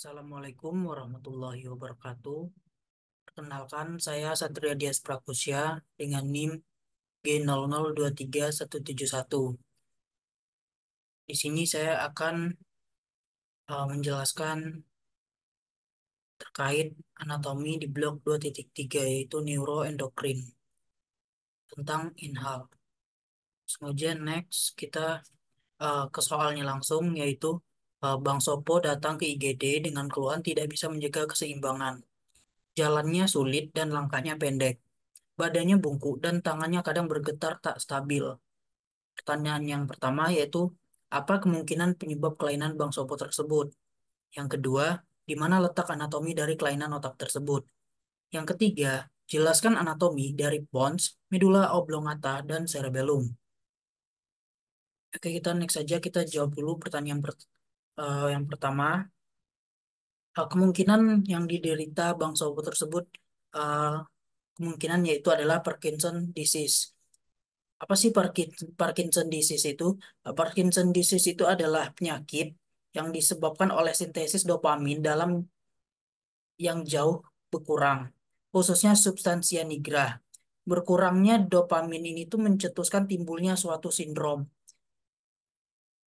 Assalamualaikum warahmatullahi wabarakatuh. Perkenalkan, saya Satria Dias Prapusya dengan NIM G00231171. Di sini saya akan menjelaskan terkait anatomi di blok 2.3 yaitu neuroendokrin tentang INHAL. Kemudian next kita ke soalnya langsung yaitu Bang Sopo datang ke IGD dengan keluhan tidak bisa menjaga keseimbangan. Jalannya sulit dan langkahnya pendek. Badannya bungkuk dan tangannya kadang bergetar tak stabil. Pertanyaan yang pertama yaitu, apa kemungkinan penyebab kelainan Bang Sopo tersebut? Yang kedua, di mana letak anatomi dari kelainan otak tersebut? Yang ketiga, jelaskan anatomi dari pons, medula oblongata, dan cerebellum. Oke, kita next saja kita jawab dulu pertanyaan yang pertama. Kemungkinan yang diderita Bang Sopo tersebut eh, kemungkinan yaitu adalah Parkinson disease. Apa sih Parkinson disease itu? Parkinson disease itu adalah penyakit yang disebabkan oleh sintesis dopamin dalam yang jauh berkurang, khususnya substansia nigra. Berkurangnya dopamin ini tuh mencetuskan timbulnya suatu sindrom,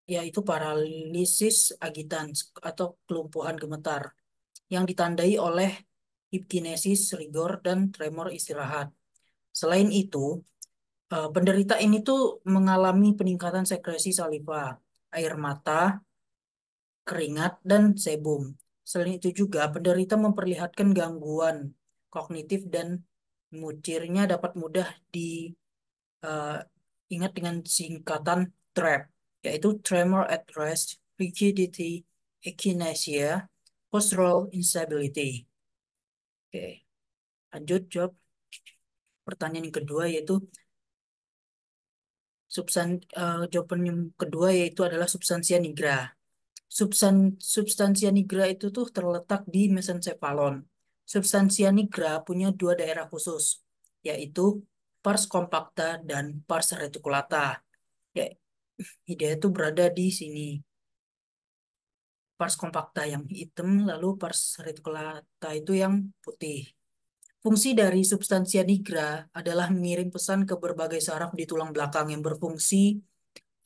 yaitu paralisis agitans atau kelumpuhan gemetar, yang ditandai oleh hipkinesis, rigor, dan tremor istirahat. Selain itu, penderita ini tuh mengalami peningkatan sekresi saliva, air mata, keringat, dan sebum. Selain itu juga penderita memperlihatkan gangguan kognitif dan mucirnya dapat mudah diingat dengan singkatan TRAP, yaitu Tremor at Rest, Rigidity, Echinacea, Postural Instability. Oke, lanjut jawab pertanyaan yang kedua yaitu jawaban yang kedua yaitu adalah substansia nigra. Substansia nigra itu tuh terletak di mesencephalon. Substansia nigra punya dua daerah khusus, yaitu pars compacta dan pars reticulata. Ya, ide itu berada di sini. Pars compacta yang hitam, lalu pars reticulata itu yang putih. Fungsi dari substansia nigra adalah mengirim pesan ke berbagai saraf di tulang belakang yang berfungsi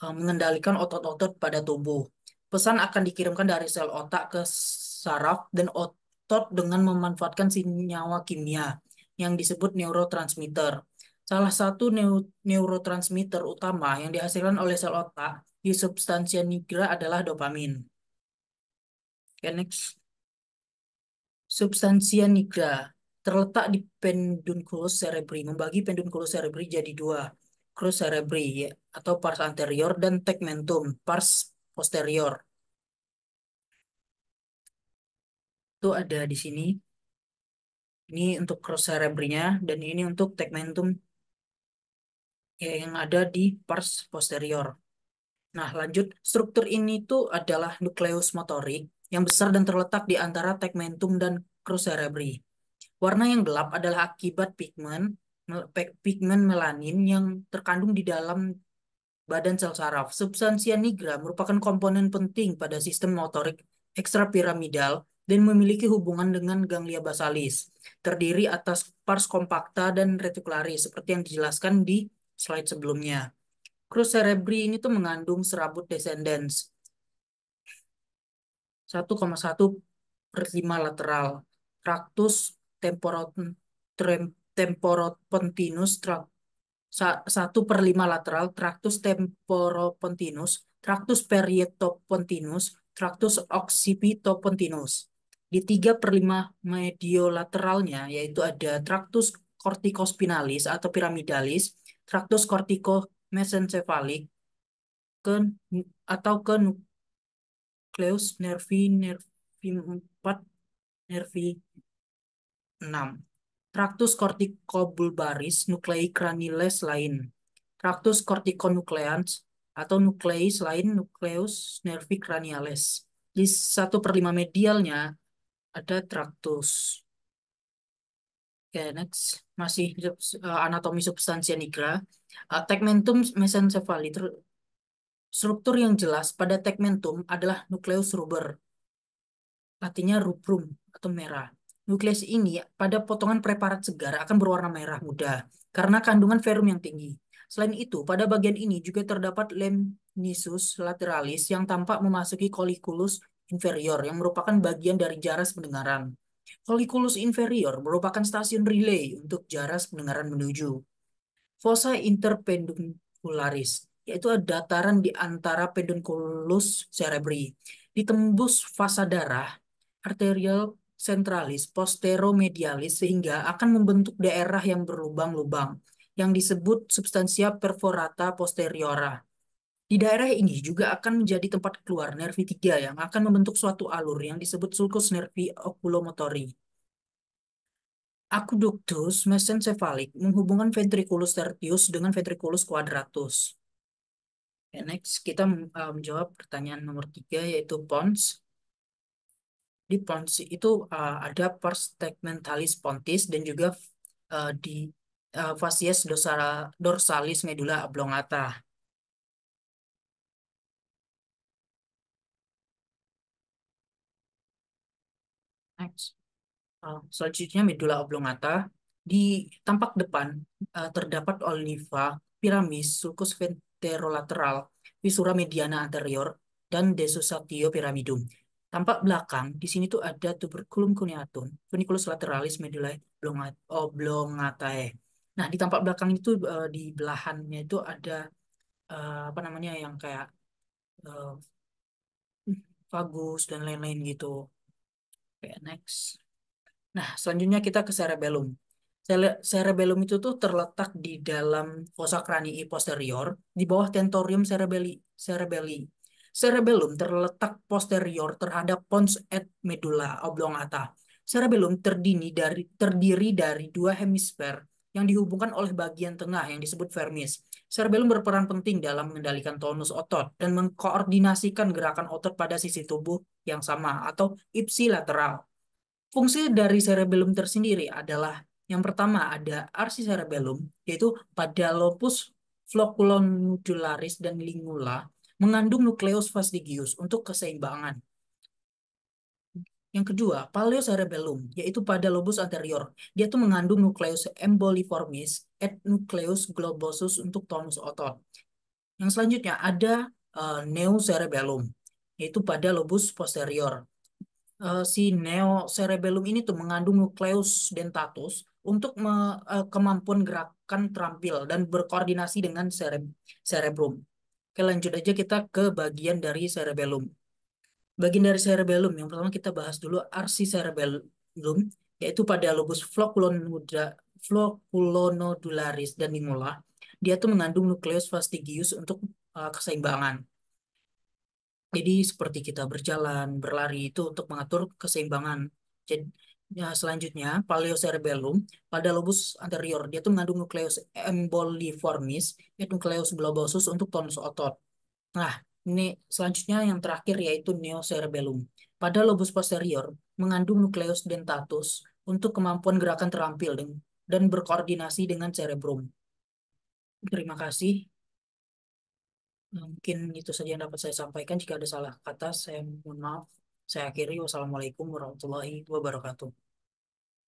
mengendalikan otot-otot pada tubuh. Pesan akan dikirimkan dari sel otak ke saraf dan otot dengan memanfaatkan senyawa kimia yang disebut neurotransmitter. Salah satu neurotransmitter utama yang dihasilkan oleh sel otak di substansia nigra adalah dopamin. Okay, next. Substansia nigra terletak di pedunculus cerebri, membagi pedunculus cerebri jadi dua, crus cerebri ya, atau pars anterior dan tegmentum, pars posterior. Itu ada di sini. Ini untuk crus cerebrinya dan ini untuk tegmentum ya, yang ada di pars posterior. Nah, lanjut. Struktur ini tuh adalah nukleus motorik yang besar dan terletak di antara tegmentum dan crus cerebri. Warna yang gelap adalah akibat pigmen melanin yang terkandung di dalam badan sel saraf. Substansia nigra merupakan komponen penting pada sistem motorik ekstrapiramidal dan memiliki hubungan dengan ganglia basalis. Terdiri atas pars compacta dan reticularis seperti yang dijelaskan di slide sebelumnya. Crus cerebri ini tuh mengandung serabut descendens 1,1/5 lateral, tractus temporopontinus 1/5 lateral, tractus temporopontinus, tractus perietopontinus, tractus occipitopontinus. Di 3/5 mediolateralnya, yaitu ada tractus corticospinalis atau piramidalis, tractus corticomesencephalic, ke, atau ke nukleus nervi 4, nervi 6. Traktus corticobulbaris nuklei craniales lain. Traktus corticonukleans atau nuklei selain nukleus nervi craniales. Di 1/5 medialnya ada traktus. Oke, next. Masih anatomi substansia nigra. Tegmentum mesencephali. Struktur yang jelas pada tegmentum adalah nukleus ruber. artinya rubrum atau merah. Nukleus ini pada potongan preparat segar akan berwarna merah muda karena kandungan ferum yang tinggi. Selain itu, pada bagian ini juga terdapat lemniscus lateralis yang tampak memasuki colliculus inferior yang merupakan bagian dari jaras pendengaran. Colliculus inferior merupakan stasiun relay untuk jaras pendengaran menuju fossa interpeduncularis, yaitu dataran di antara pedunculus cerebri. Ditembus fasa darah arterial centralis posteromedialis sehingga akan membentuk daerah yang berlubang-lubang yang disebut substansia perforata posteriora. Di daerah ini juga akan menjadi tempat keluar nervi 3 yang akan membentuk suatu alur yang disebut sulcus nervi oculomotori. Aqueductus mesencephalic menghubungkan ventriculus tertius dengan ventriculus quadratus. Ya, next, kita menjawab pertanyaan nomor 3, yaitu pons. Di pons itu ada pars tegmentalis pontis dan juga di facies dorsalis medulla oblongata. Next. Selanjutnya medulla oblongata. Di tampak depan terdapat oliva, piramis, sulcus ventrolateral, visura mediana anterior, dan desusatio pyramidum. Tampak belakang, di sini tuh ada tuberculum cuneatum, funiculus lateralis medullae oblongatae. Nah, di tampak belakang itu di belahannya itu ada apa namanya yang kayak eh, vagus dan lain-lain gitu. Oke, next. Nah, selanjutnya kita ke cerebellum. Cerebellum itu tuh terletak di dalam fossa cranii posterior, di bawah tentorium cerebelli. Cerebellum terletak posterior terhadap pons et medulla oblongata. Cerebellum terdiri dari dua hemisfer yang dihubungkan oleh bagian tengah yang disebut vermis. Cerebellum berperan penting dalam mengendalikan tonus otot dan mengkoordinasikan gerakan otot pada sisi tubuh yang sama atau ipsilateral. Fungsi dari cerebellum tersendiri adalah yang pertama ada arsi cerebellum, yaitu pada lobus flocculonodularis dan lingula mengandung nukleus fastigius untuk keseimbangan. Yang kedua, paleocerebellum, yaitu pada lobus anterior. Dia tuh mengandung nukleus emboliformis et nucleus globosus untuk tonus otot. Yang selanjutnya ada neocerebellum, yaitu pada lobus posterior. Si neocerebellum ini tuh mengandung nukleus dentatus untuk kemampuan gerakan terampil dan berkoordinasi dengan cerebrum. Oke, lanjut aja kita ke bagian dari cerebellum. Bagian dari cerebellum yang pertama kita bahas dulu arsi cerebellum, yaitu pada lobus flocculonodularis dan limula. Dia tuh mengandung nukleus fastigius untuk keseimbangan. Jadi seperti kita berjalan, berlari itu untuk mengatur keseimbangan. Jadi selanjutnya paleocerebellum pada lobus anterior dia tuh mengandung nukleus emboliformis, yaitu nukleus globosus untuk tonus otot. Nah, ini selanjutnya yang terakhir yaitu neocerebellum. Pada lobus posterior mengandung nukleus dentatus untuk kemampuan gerakan terampil dan berkoordinasi dengan cerebrum. Terima kasih. Mungkin itu saja yang dapat saya sampaikan. Jika ada salah kata, saya mohon maaf. Saya akhiri. Wassalamualaikum warahmatullahi wabarakatuh.